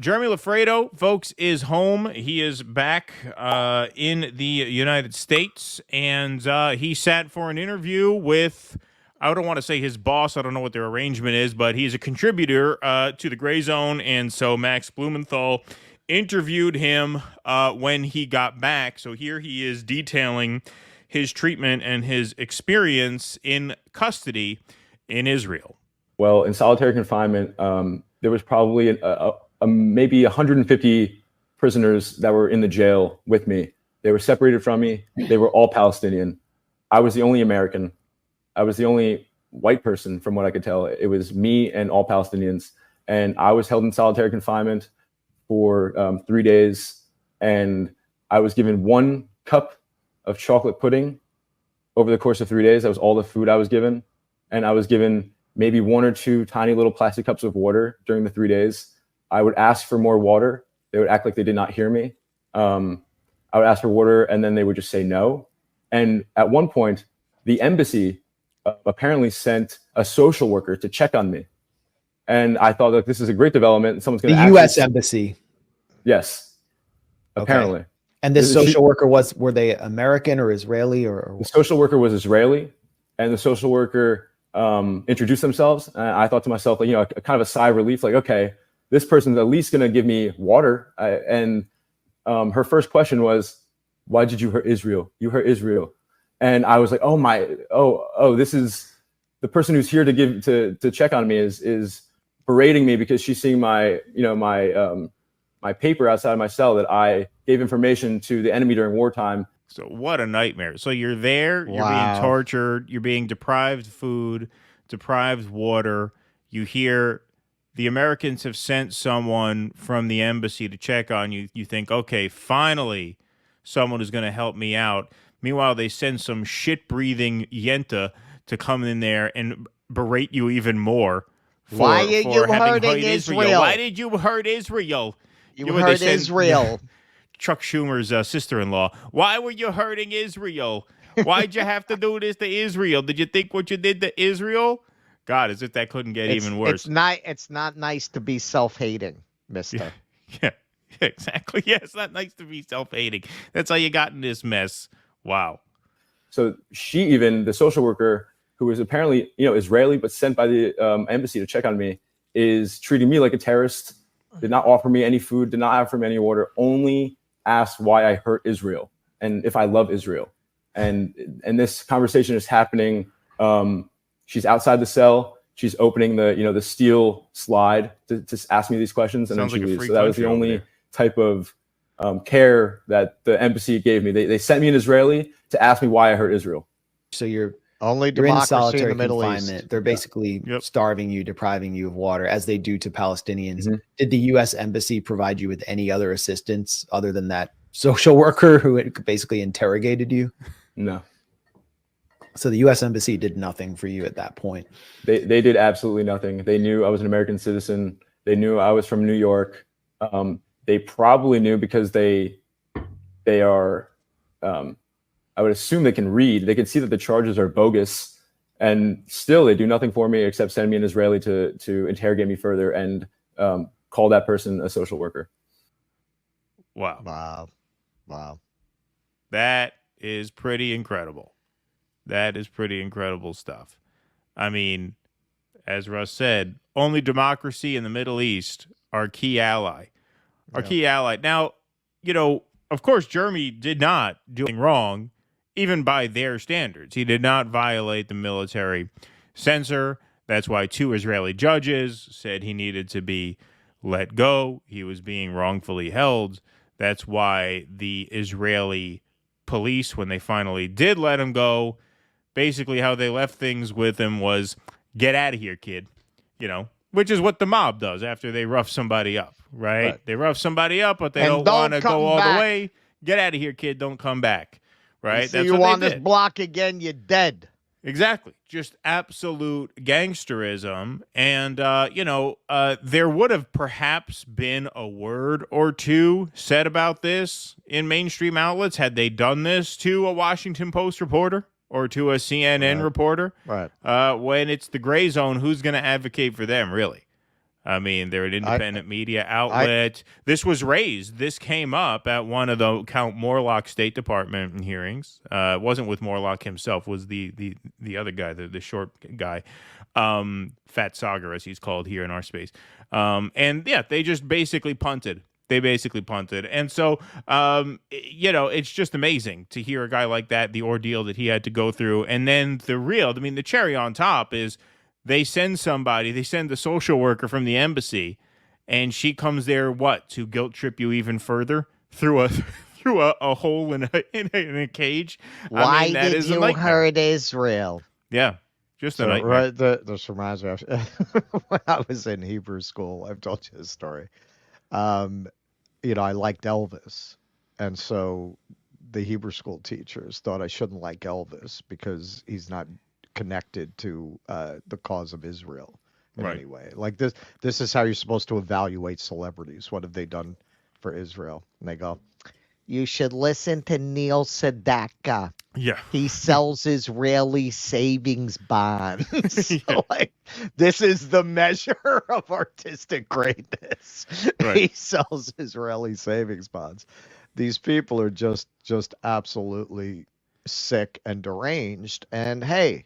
Jeremy Loffredo, folks, is home. He is back in the United States, and he sat for an interview with, I don't want to say his boss, I don't know what their arrangement is, but he's a contributor to the Gray Zone, and so Max Blumenthal interviewed him when he got back. So here he is detailing his treatment and his experience in custody in Israel. Well, in solitary confinement, there was probably maybe 150 prisoners that were in the jail with me. They were separated from me. They were all Palestinian. I was the only American. I was the only white person, from what I could tell. It was me and all Palestinians. And I was held in solitary confinement for 3 days. And I was given 1 cup of chocolate pudding over the course of 3 days. That was all the food I was given. And I was given maybe 1 or 2 tiny little plastic cups of water during the 3 days. I would ask for more water. They would act like they did not hear me. I would ask for water, and then they would just say no. And at one point, the embassy apparently sent a social worker to check on me. And I thought, like, this is a great development. And someone's going to the U.S. embassy. Yes, apparently. Okay. And this social worker were they American or Israeli or the social worker was Israeli, and the social worker introduced themselves. And I thought to myself, like, you know, a kind of a sigh of relief, like, okay, this person's at least going to give me water. And her first question was, why did you hurt Israel? You hurt Israel. And I was like, this is the person who's here to check on me is berating me because she's seeing my paper outside my cell that I gave information to the enemy during wartime. So what a nightmare. So you're there, you're being tortured, you're being deprived of food, deprived water. You hear the Americans have sent someone from the embassy to check on you. You think, okay, finally someone is going to help me out. Meanwhile, they send some shit-breathing Yenta to come in there and berate you even more. Why are you hurting Israel? Why did you hurt Israel? You hurt Israel. Chuck Schumer's sister-in-law. Why were you hurting Israel? Why'd you have to do this to Israel? Did you think what you did to Israel? God, as if that couldn't get even worse. It's not nice to be self-hating, mister. Yeah, exactly. Yeah, it's not nice to be self-hating. That's how you got in this mess. Wow. So the social worker, who was apparently, Israeli, but sent by the embassy to check on me, is treating me like a terrorist, did not offer me any food, did not offer me any water, only asked why I hurt Israel and if I love Israel. And this conversation is happening. She's outside the cell. She's opening the steel slide to ask me these questions, and Sounds then she like leaves. So that was the only type of care that the embassy gave me. They sent me an Israeli to ask me why I hurt Israel. So you're only in democracy in the Middle confinement. East. They're basically starving you, depriving you of water, as they do to Palestinians. Mm-hmm. Did the U.S. embassy provide you with any other assistance other than that social worker who had basically interrogated you? No. So the U.S. embassy did nothing for you at that point. They did absolutely nothing. They knew I was an American citizen. They knew I was from New York. They probably knew because they are. I would assume they can read. They can see that the charges are bogus, and still they do nothing for me except send me an Israeli to interrogate me further and call that person a social worker. Wow. That is pretty incredible. That is pretty incredible stuff. I mean, as Russ said, only democracy in the Middle East, our key ally. Key ally. Now, of course, Jeremy did not do anything wrong, even by their standards. He did not violate the military censor. That's why 2 Israeli judges said he needed to be let go. He was being wrongfully held. That's why the Israeli police, when they finally did let him go, basically how they left things with him was, get out of here, kid. Which is what the mob does after they rough somebody up, right? They rough somebody up, but they don't want to go all the way. Get out of here, kid. Don't come back, right? That's you on this block again, you're dead. Exactly. Just absolute gangsterism. And, there would have perhaps been a word or two said about this in mainstream outlets had they done this to a Washington Post reporter or to a CNN reporter. Right. When it's the gray zone, who's going to advocate for them, really? I mean, they're an independent media outlet. This was raised. This came up at one of the Count Morlock State Department hearings. It wasn't with Morlock himself. It was the other guy, the short guy, Fat Sagar, as he's called here in our space. And yeah, they just basically punted. And so, it's just amazing to hear a guy like that, the ordeal that he had to go through. And then the cherry on top is they send the social worker from the embassy, and she comes there, to guilt trip you even further through a hole in a cage. Why did you hurt Israel? Yeah. Just a nightmare. Right, this reminds me of when I was in Hebrew school. I've told you this story. I liked Elvis. And so the Hebrew school teachers thought I shouldn't like Elvis because he's not connected to the cause of Israel in any way. Like this is how you're supposed to evaluate celebrities. What have they done for Israel? And they go, you should listen to Neil Sedaka. Yeah. He sells Israeli savings bonds. So, this is the measure of artistic greatness. Right. He sells Israeli savings bonds. These people are just absolutely sick and deranged. And hey,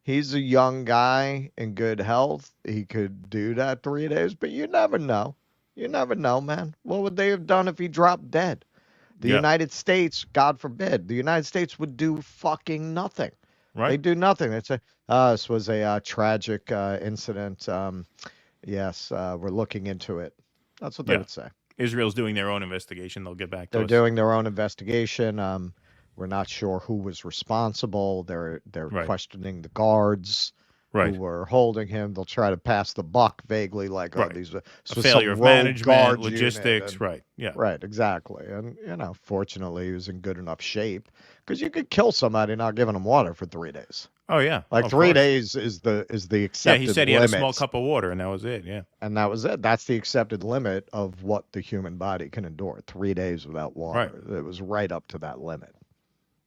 he's a young guy in good health. He could do that 3 days, but you never know. You never know, man. What would they have done if he dropped dead? The United States, God forbid, the United States would do fucking nothing. Right. They do nothing. They'd say, this was a tragic incident. Yes, we're looking into it. That's what they would say. Israel's doing their own investigation. They'll get back to us. They're doing their own investigation. We're not sure who was responsible. They're questioning the guards who were holding him. They'll try to pass the buck vaguely, like, these a failure of management, logistics. Right. Yeah. Right. Exactly. And fortunately, he was in good enough shape because you could kill somebody not giving them water for 3 days. Oh yeah. Like 3 days is the accepted. Yeah, he said he had a small cup of water, and that was it. Yeah. And that was it. That's the accepted limit of what the human body can endure. 3 days without water. Right. It was right up to that limit.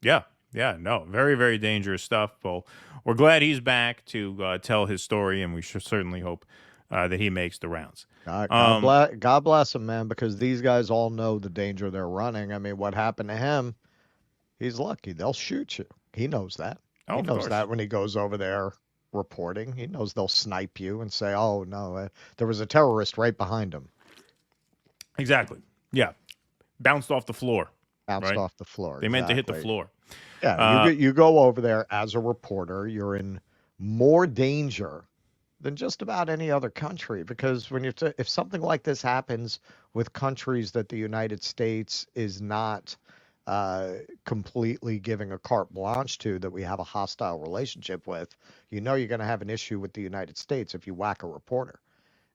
Yeah. Yeah, no, very, very dangerous stuff. Well, we're glad he's back to tell his story, and we should certainly hope that he makes the rounds. God bless him, man, because these guys all know the danger they're running. I mean, what happened to him, he's lucky. They'll shoot you. He knows that. He knows that when he goes over there reporting. He knows they'll snipe you and say, oh, no, there was a terrorist right behind him. Exactly. Yeah. Bounced off the floor. Off the floor. They meant to hit the floor. Yeah, you go over there as a reporter, you're in more danger than just about any other country, because when if something like this happens with countries that the United States is not completely giving a carte blanche to, that we have a hostile relationship with, you're going to have an issue with the United States if you whack a reporter.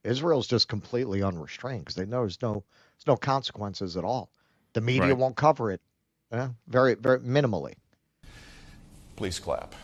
Israel's just completely unrestrained because they know there's no consequences at all. The media won't cover it. Very, very minimally. Please clap.